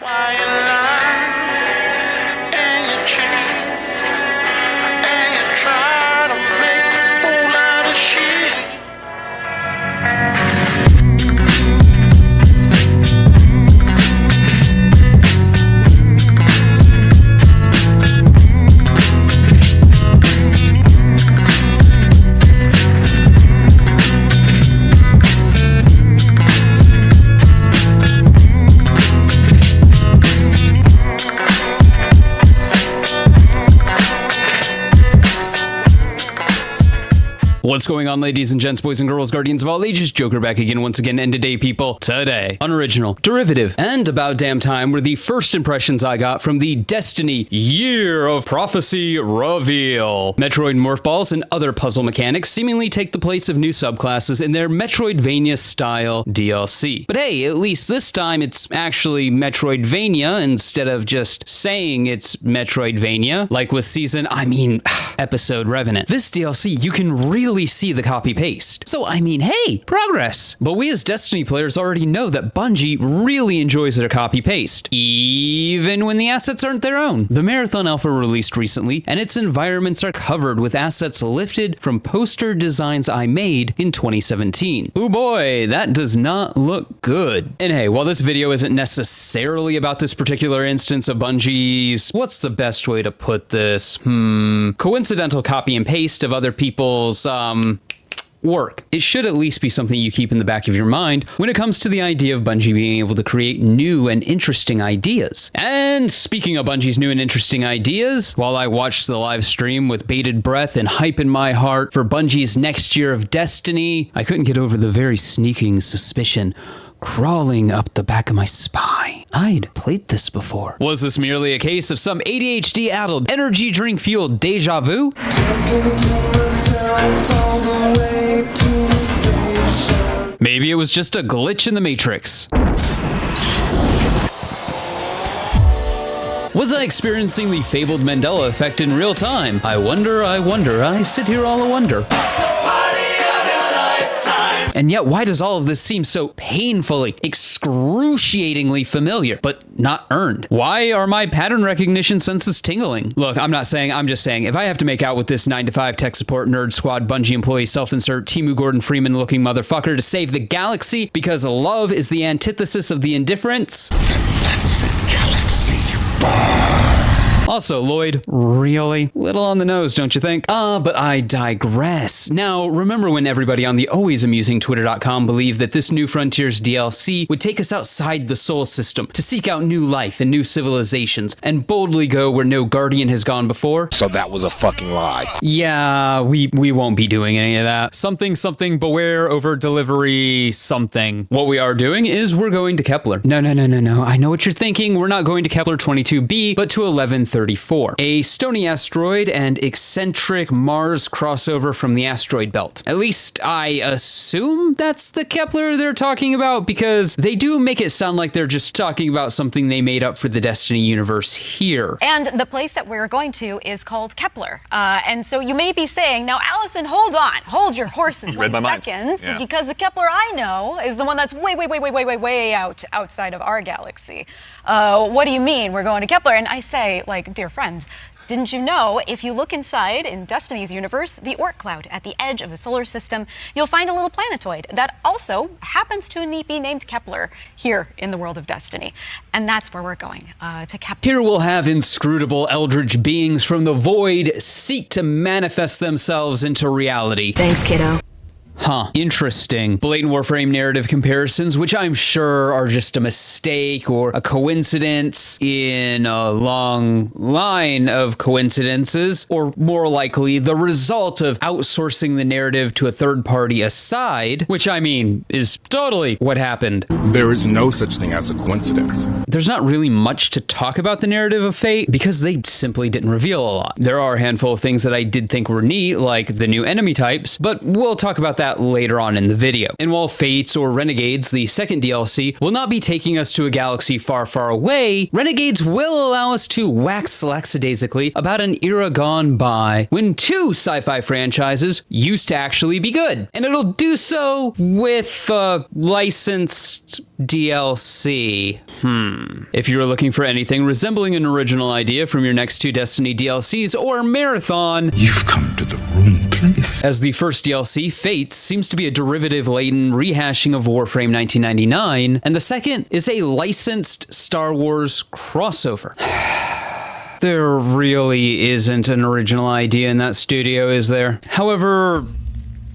Why you lie and you cheat and you try to make a fool out of shit. What's going on, ladies and gents, boys and girls, guardians of all ages? Joker back again once again, and today, people, today, unoriginal, derivative, and about damn time were the first impressions I got from the Destiny Year of Prophecy reveal. Metroid morph balls and other puzzle mechanics seemingly take the place of new subclasses in their Metroidvania-style DLC. But hey, at least this time it's actually Metroidvania instead of just saying it's Metroidvania, like with episode Revenant. This DLC, you can really see the copy-paste. So, hey, progress. But we as Destiny players already know that Bungie really enjoys their copy-paste, even when the assets aren't their own. The Marathon Alpha released recently, and its environments are covered with assets lifted from poster designs I made in 2017. Ooh boy, that does not look good. And hey, while this video isn't necessarily about this particular instance of Bungie's, what's the best way to put this? Coincidental copy and paste of other people's, work. It should at least be something you keep in the back of your mind when it comes to the idea of Bungie being able to create new and interesting ideas. And speaking of Bungie's new and interesting ideas, while I watched the live stream with bated breath and hype in my heart for Bungie's next year of Destiny, I couldn't get over the very sneaking suspicion crawling up the back of my spine. I'd played this before. Was this merely a case of some ADHD-addled, energy drink-fueled deja vu? Maybe it was just a glitch in the Matrix. Was I experiencing the fabled Mandela effect in real time? I wonder, I sit here all a wonder. And yet, why does all of this seem so painfully, excruciatingly familiar, but not earned? Why are my pattern recognition senses tingling? Look, I'm just saying, if I have to make out with this 9-to-5 tech support nerd squad Bungie employee self-insert Timu Gordon Freeman looking motherfucker to save the galaxy because love is the antithesis of the indifference, then let's the galaxy burn. Also, Lloyd, really? Little on the nose, don't you think? But I digress. Now, remember when everybody on the always amusing Twitter.com believed that this New Frontiers DLC would take us outside the Sol system to seek out new life and new civilizations and boldly go where no Guardian has gone before? So that was a fucking lie. Yeah, we won't be doing any of that. Something, beware over delivery, something. What we are doing is we're going to Kepler. No. I know what you're thinking. We're not going to Kepler 22b, but to 1134, a stony asteroid and eccentric Mars crossover from the asteroid belt. At least I assume that's the Kepler they're talking about, because they do make it sound like they're just talking about something they made up for the Destiny universe here. And the place that we're going to is called Kepler. And so you may be saying, now Allison, hold your horses 1 second, because the Kepler I know is the one that's way outside of our galaxy. What do you mean we're going to Kepler? And I say, dear friend, didn't you know if you look inside in Destiny's universe, the Oort cloud at the edge of the solar system, you'll find a little planetoid that also happens to be named Kepler here in the world of Destiny. And that's where we're going, to Kepler. Here we'll have inscrutable eldritch beings from the void seek to manifest themselves into reality. Thanks, kiddo. Huh, interesting. Blatant Warframe narrative comparisons, which I'm sure are just a mistake or a coincidence in a long line of coincidences, or more likely the result of outsourcing the narrative to a third party aside, which is totally what happened. There is no such thing as a coincidence. There's not really much to talk about the narrative of Fate because they simply didn't reveal a lot. There are a handful of things that I did think were neat, like the new enemy types, but we'll talk about that that later on in the video. And while Fates or Renegades, the second DLC, will not be taking us to a galaxy far, far away, Renegades will allow us to wax lackadaisically about an era gone by when two sci-fi franchises used to actually be good. And it'll do so with licensed DLC. If you're looking for anything resembling an original idea from your next two Destiny DLCs or marathon, you've come to the wrong place. As the first DLC, Fates, seems to be a derivative-laden rehashing of Warframe 1999, and the second is a licensed Star Wars crossover. There really isn't an original idea in that studio, is there? However,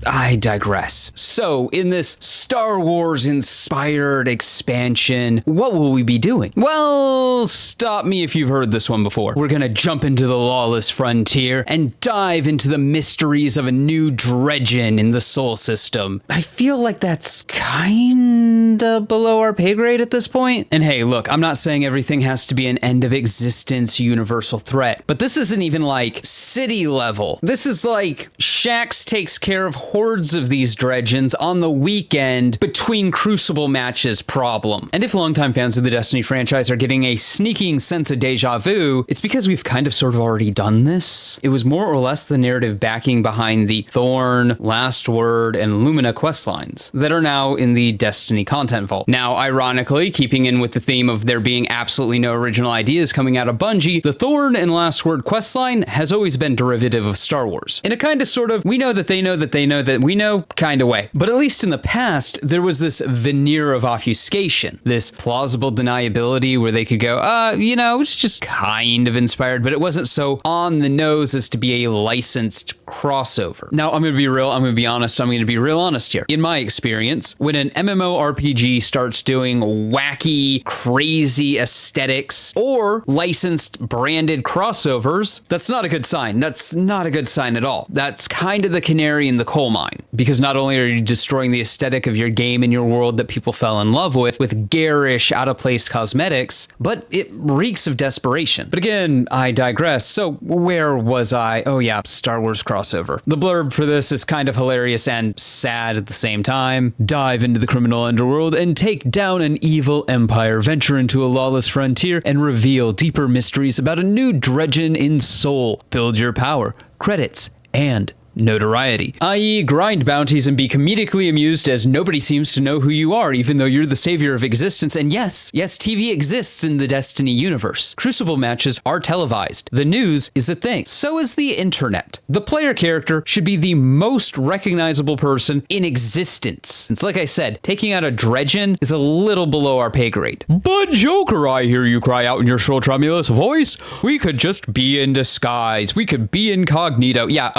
I digress. So, in this Star Wars-inspired expansion, what will we be doing? Well, stop me if you've heard this one before. We're gonna jump into the lawless frontier and dive into the mysteries of a new dredgen in the Sol system. I feel like that's kinda below our pay grade at this point. And hey, look, I'm not saying everything has to be an end-of-existence universal threat, but this isn't even like city level. This is like Shaxx takes care of hordes of these dredgens on the weekend between Crucible matches problem. And if longtime fans of the Destiny franchise are getting a sneaking sense of deja vu, it's because we've kind of sort of already done this. It was more or less the narrative backing behind the Thorn, Last Word, and Lumina questlines that are now in the Destiny content vault. Now, ironically, keeping in with the theme of there being absolutely no original ideas coming out of Bungie, the Thorn and Last Word questline has always been derivative of Star Wars. In a kind of sort of, we know that they know that they know that we know kind of way. But at least in the past, there was this veneer of obfuscation, this plausible deniability where they could go, it's just kind of inspired, but it wasn't so on the nose as to be a licensed crossover. Now, I'm going to be real, I'm going to be honest, I'm going to be real honest here. In my experience, when an MMORPG starts doing wacky, crazy aesthetics or licensed branded crossovers, that's not a good sign. That's not a good sign at all. That's kind of the canary in the coal mine, because not only are you destroying the aesthetic of your game and your world that people fell in love with garish, out-of-place cosmetics, but it reeks of desperation. But again, I digress. So where was I? Oh yeah, Star Wars crossover. The blurb for this is kind of hilarious and sad at the same time. Dive into the criminal underworld and take down an evil empire, venture into a lawless frontier, and reveal deeper mysteries about a new dredgen in Sol. Build your power, credits, and notoriety, i.e. grind bounties and be comedically amused as nobody seems to know who you are, even though you're the savior of existence. And yes, TV exists in the Destiny universe. Crucible matches are televised. The news is a thing. So is the internet. The player character should be the most recognizable person in existence. It's like I said, taking out a dredgen is a little below our pay grade. But Joker, I hear you cry out in your shrill tremulous voice. We could just be in disguise. We could be incognito. Yeah,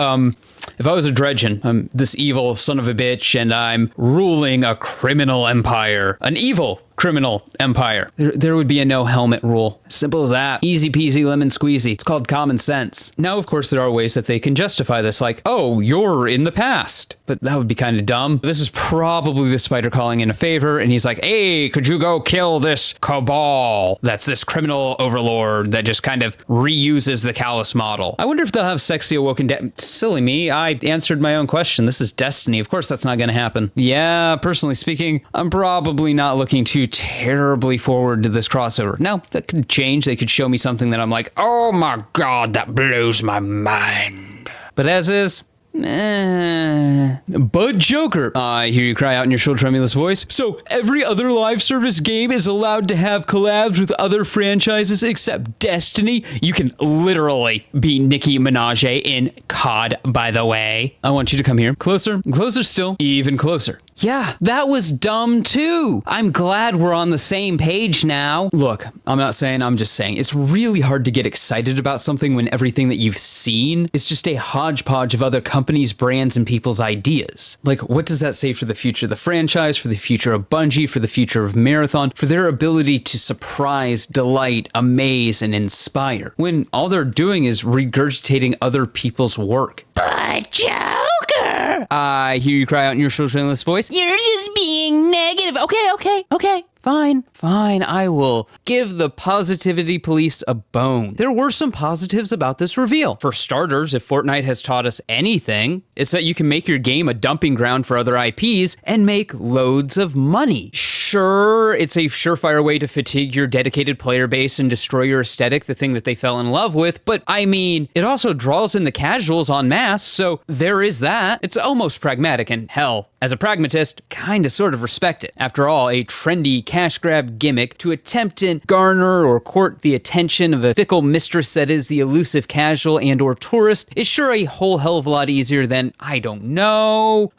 if I was a dredgen, I'm this evil son of a bitch, and I'm ruling a criminal empire. An evil criminal empire. There would be a no helmet rule. Simple as that. Easy peasy lemon squeezy. It's called common sense. Now, of course, there are ways that they can justify this, like, oh, you're in the past. But that would be kind of dumb. This is probably the spider calling in a favor, and he's like, hey, could you go kill this cabal? That's this criminal overlord that just kind of reuses the Callus model. I wonder if they'll have sexy awoken silly me, I answered my own question. This is Destiny. Of course that's not going to happen. Yeah, personally speaking, I'm probably not looking too terribly forward to this crossover. Now, that could change. They could show me something that I'm like, oh my god, that blows my mind. But as is, But Joker, I hear you cry out in your shrill tremulous voice. So every other live service game is allowed to have collabs with other franchises except Destiny? You can literally be Nicki Minaj in COD, by the way. I want you to come here. Closer, closer still, even closer. Yeah, that was dumb too. I'm glad we're on the same page now. Look, I'm not saying, I'm just saying, it's really hard to get excited about something when everything that you've seen is just a hodgepodge of other companies, brands, and people's ideas. Like, what does that say for the future of the franchise, for the future of Bungie, for the future of Marathon, for their ability to surprise, delight, amaze, and inspire, when all they're doing is regurgitating other people's work? But Joker! I hear you cry out in your shrill tremulous voice. You're just being negative. Okay. Fine, I will give the positivity police a bone. There were some positives about this reveal. For starters, if Fortnite has taught us anything, it's that you can make your game a dumping ground for other IPs and make loads of money. Sure, it's a surefire way to fatigue your dedicated player base and destroy your aesthetic, the thing that they fell in love with, but I mean, it also draws in the casuals en masse, so there is that. It's almost pragmatic, and hell, as a pragmatist, kinda sort of respect it. After all, a trendy cash grab gimmick to attempt to garner or court the attention of a fickle mistress that is the elusive casual and or tourist is sure a whole hell of a lot easier than, I don't know,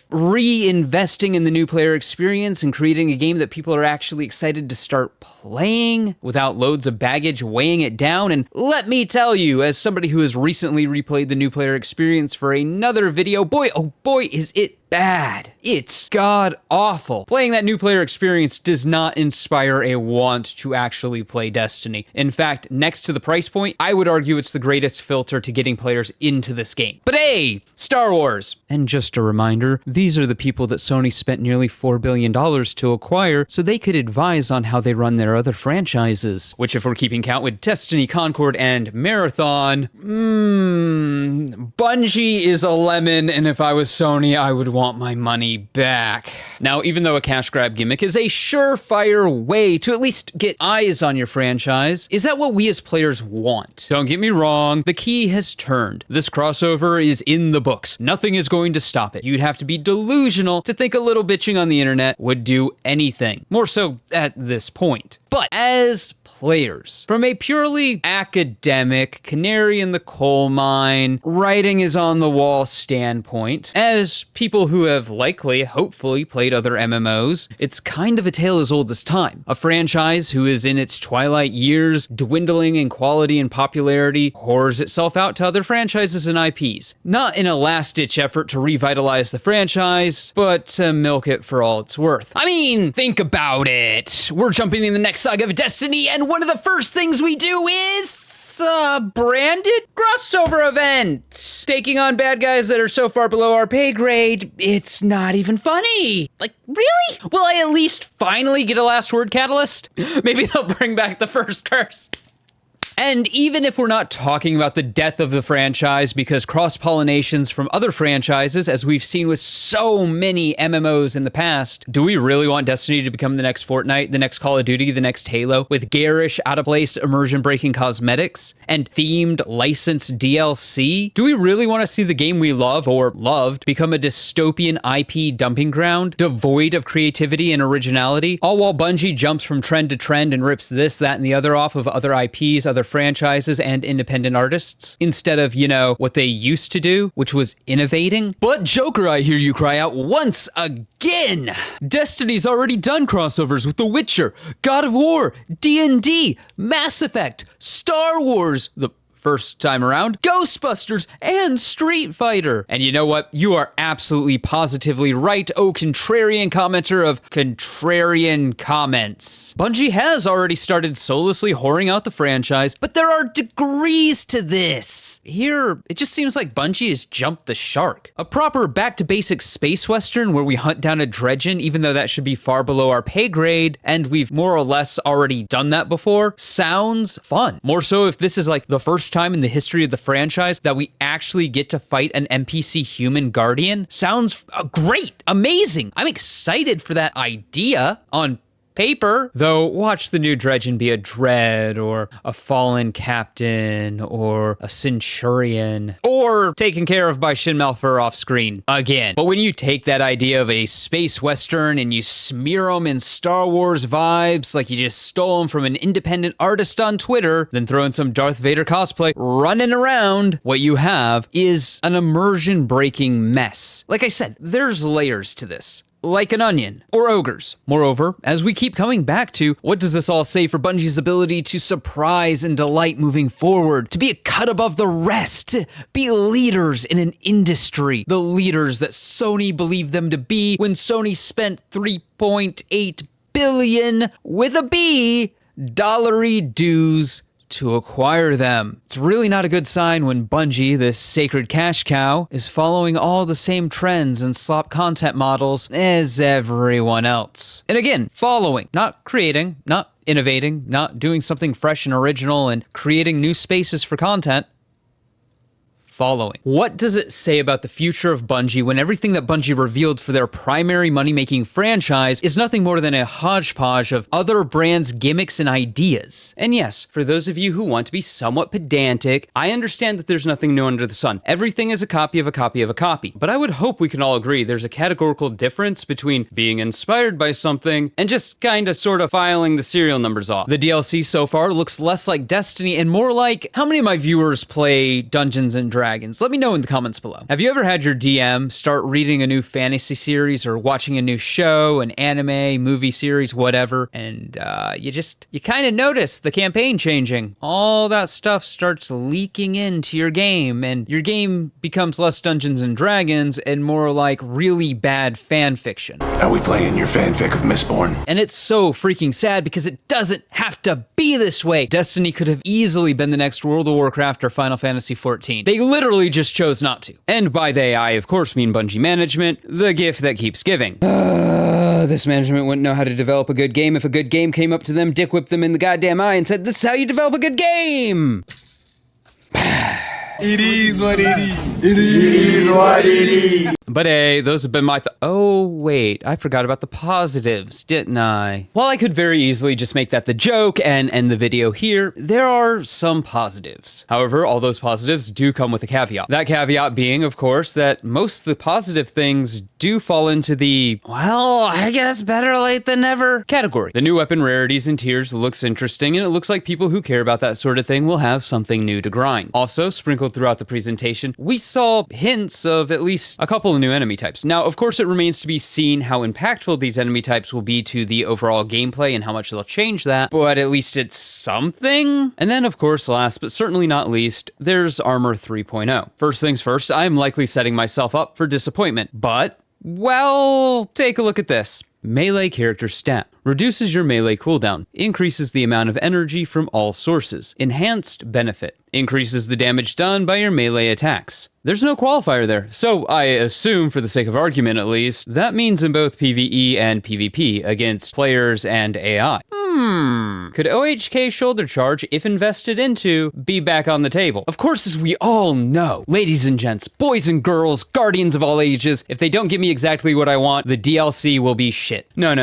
reinvesting in the new player experience and creating a game that people are actually excited to start playing without loads of baggage weighing it down. And let me tell you, as somebody who has recently replayed the new player experience for another video, boy, oh boy, is it bad. It's god awful. Playing that new player experience does not inspire a want to actually play Destiny. In fact, next to the price point, I would argue it's the greatest filter to getting players into this game. But hey, Star Wars! And just a reminder, these are the people that Sony spent nearly $4 billion to acquire so they could advise on how they run their other franchises. Which, if we're keeping count with Destiny, Concord, and Marathon, Bungie is a lemon, and if I was Sony, I would want my money back. Now, even though a cash grab gimmick is a surefire way to at least get eyes on your franchise, is that what we as players want? Don't get me wrong, the key has turned. This crossover is in the books. Nothing is going to stop it. You'd have to be delusional to think a little bitching on the internet would do anything. More so at this point. But as players, from a purely academic, canary in the coal mine, writing is on the wall standpoint, as people who have likely, hopefully, played other MMOs, it's kind of a tale as old as time. A franchise who is in its twilight years, dwindling in quality and popularity, whores itself out to other franchises and IPs. Not in a last-ditch effort to revitalize the franchise, but to milk it for all it's worth. I mean, think about it. We're jumping in the next saga of Destiny, and one of the first things we do is a branded crossover event. Taking on bad guys that are so far below our pay grade, it's not even funny. Like, really? Will I at least finally get a last word catalyst? Maybe they'll bring back the first curse. And even if we're not talking about the death of the franchise because cross-pollinations from other franchises, as we've seen with so many MMOs in the past, do we really want Destiny to become the next Fortnite, the next Call of Duty, the next Halo, with garish, out-of-place, immersion-breaking cosmetics and themed licensed DLC? Do we really want to see the game we love, or loved, become a dystopian IP dumping ground, devoid of creativity and originality, all while Bungie jumps from trend to trend and rips this, that, and the other off of other IPs, other franchises, and independent artists, instead of, you know, what they used to do, which was innovating? But Joker, I hear you cry out once again! Destiny's already done crossovers with The Witcher, God of War, D&D, Mass Effect, Star Wars, the first time around, Ghostbusters, and Street Fighter. And you know what? You are absolutely positively right, oh contrarian commenter of contrarian comments. Bungie has already started soullessly whoring out the franchise, but there are degrees to this. Here, it just seems like Bungie has jumped the shark. A proper back-to-basics space western where we hunt down a dredgen, even though that should be far below our pay grade, and we've more or less already done that before, sounds fun. More so if this is like the first time in the history of the franchise that we actually get to fight an NPC human guardian. Sounds great, amazing. I'm excited for that idea on paper, though. Watch the new dredgen be a dread, or a fallen captain, or a centurion, or taken care of by Shin Malphur off screen again. But when you take that idea of a space western and you smear them in Star Wars vibes like you just stole them from an independent artist on Twitter, then throw in some Darth Vader cosplay running around, what you have is an immersion breaking mess. Like I said, there's layers to this. Like an onion, or ogres. Moreover, as we keep coming back to, what does this all say for Bungie's ability to surprise and delight moving forward, to be a cut above the rest, to be leaders in an industry, the leaders that Sony believed them to be when Sony spent $3.8 billion with a B, dollary dues to acquire them. It's really not a good sign when Bungie, this sacred cash cow, is following all the same trends and slop content models as everyone else. And again, following, not creating, not innovating, not doing something fresh and original and creating new spaces for content. Following. What does it say about the future of Bungie when everything that Bungie revealed for their primary money-making franchise is nothing more than a hodgepodge of other brands' gimmicks and ideas? And yes, for those of you who want to be somewhat pedantic, I understand that there's nothing new under the sun. Everything is a copy of a copy of a copy. But I would hope we can all agree there's a categorical difference between being inspired by something and just kinda sorta filing the serial numbers off. The DLC so far looks less like Destiny and more like, how many of my viewers play Dungeons and Dragons? Let me know in the comments below. Have you ever had your DM start reading a new fantasy series or watching a new show, an anime, movie series, whatever, and you kind of notice the campaign changing? All that stuff starts leaking into your game, and your game becomes less Dungeons and Dragons and more like really bad fan fiction. Are we playing your fanfic of Mistborn? And it's so freaking sad because it doesn't have to be this way. Destiny could have easily been the next World of Warcraft or Final Fantasy XIV. They literally just chose not to. And by they, I of course mean Bungie management, the gift that keeps giving. This management wouldn't know how to develop a good game if a good game came up to them, dick whipped them in the goddamn eye and said, "This is how you develop a good game!" It is what it is. It is what it is. But hey, those have been my oh wait, I forgot about the positives, didn't I? While I could very easily just make that the joke and end the video here, there are some positives. However, all those positives do come with a caveat. That caveat being, of course, that most of the positive things do fall into the, well, I guess better late than never category. The new weapon rarities and tiers looks interesting, and it looks like people who care about that sort of thing will have something new to grind. Also, sprinkled throughout the presentation, we saw hints of at least a couple of new enemy types. Now, of course, it remains to be seen how impactful these enemy types will be to the overall gameplay and how much they'll change that, but at least it's something. And then, of course, last but certainly not least, there's Armor 3.0. First things first, I'm likely setting myself up for disappointment, but, well, take a look at this. Melee character stat. Reduces your melee cooldown. Increases the amount of energy from all sources. Enhanced benefit. Increases the damage done by your melee attacks. There's no qualifier there, so I assume, for the sake of argument at least, that means in both PvE and PvP against players and AI. Could OHK shoulder charge, if invested into, be back on the table? Of course, as we all know, ladies and gents, boys and girls, guardians of all ages, if they don't give me exactly what I want, the DLC will be shit. No.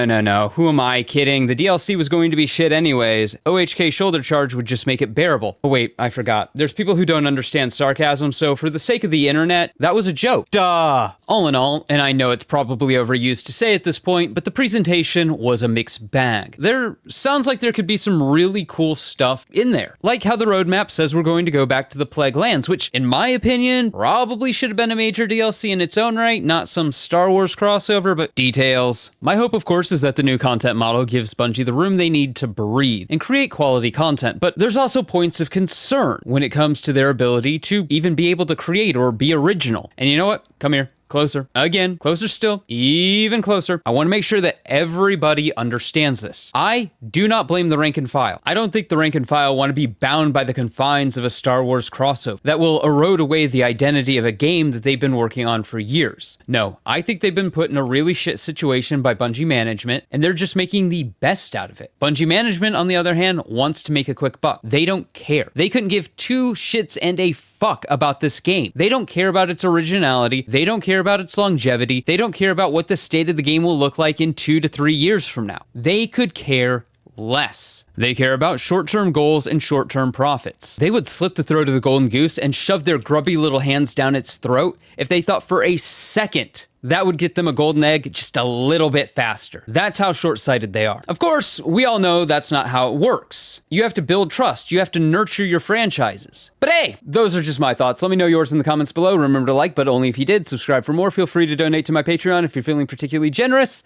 Who am I kidding? The DLC was going to be shit anyways. OHK shoulder charge would just make it bearable. Oh wait, I forgot. There's people who don't understand sarcasm, so for the sake of the internet, that was a joke. Duh! All in all, and I know it's probably overused to say at this point, but the presentation was a mixed bag. There sounds like there could be some really cool stuff in there. Like how the roadmap says we're going to go back to the Plague Lands, which, in my opinion, probably should have been a major DLC in its own right, not some Star Wars crossover, but details. My hope, of course, is that the new content model gives Bungie the room they need to breathe and create quality content, but there's also points of concern when it comes to their ability to even be able to create or be original. And you know what? Come here. Closer. Again, closer still, even closer. I want to make sure that everybody understands this. I do not blame the rank and file. I don't think the rank and file want to be bound by the confines of a Star Wars crossover that will erode away the identity of a game that they've been working on for years. No, I think they've been put in a really shit situation by Bungie management, and they're just making the best out of it. Bungie management, on the other hand, wants to make a quick buck. They don't care. They couldn't give two shits and a fuck about this game. They don't care about its originality. They don't care about its longevity. They don't care about what the state of the game will look like in 2 to 3 years from now. They could care less. They care about short-term goals and short-term profits. They would slit the throat of the golden goose and shove their grubby little hands down its throat if they thought for a second that would get them a golden egg just a little bit faster. That's how short-sighted they are. Of course, we all know that's not how it works. You have to build trust. You have to nurture your franchises. But hey, those are just my thoughts. Let me know yours in the comments below. Remember to like, but only if you did. Subscribe for more. Feel free to donate to my Patreon if you're feeling particularly generous.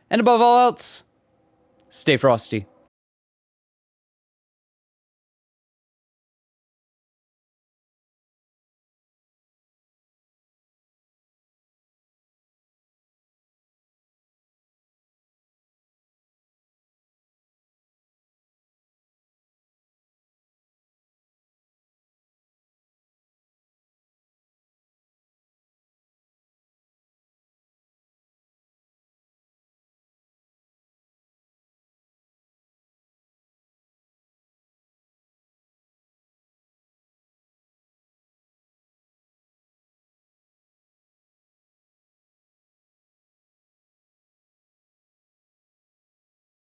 And above all else, stay frosty.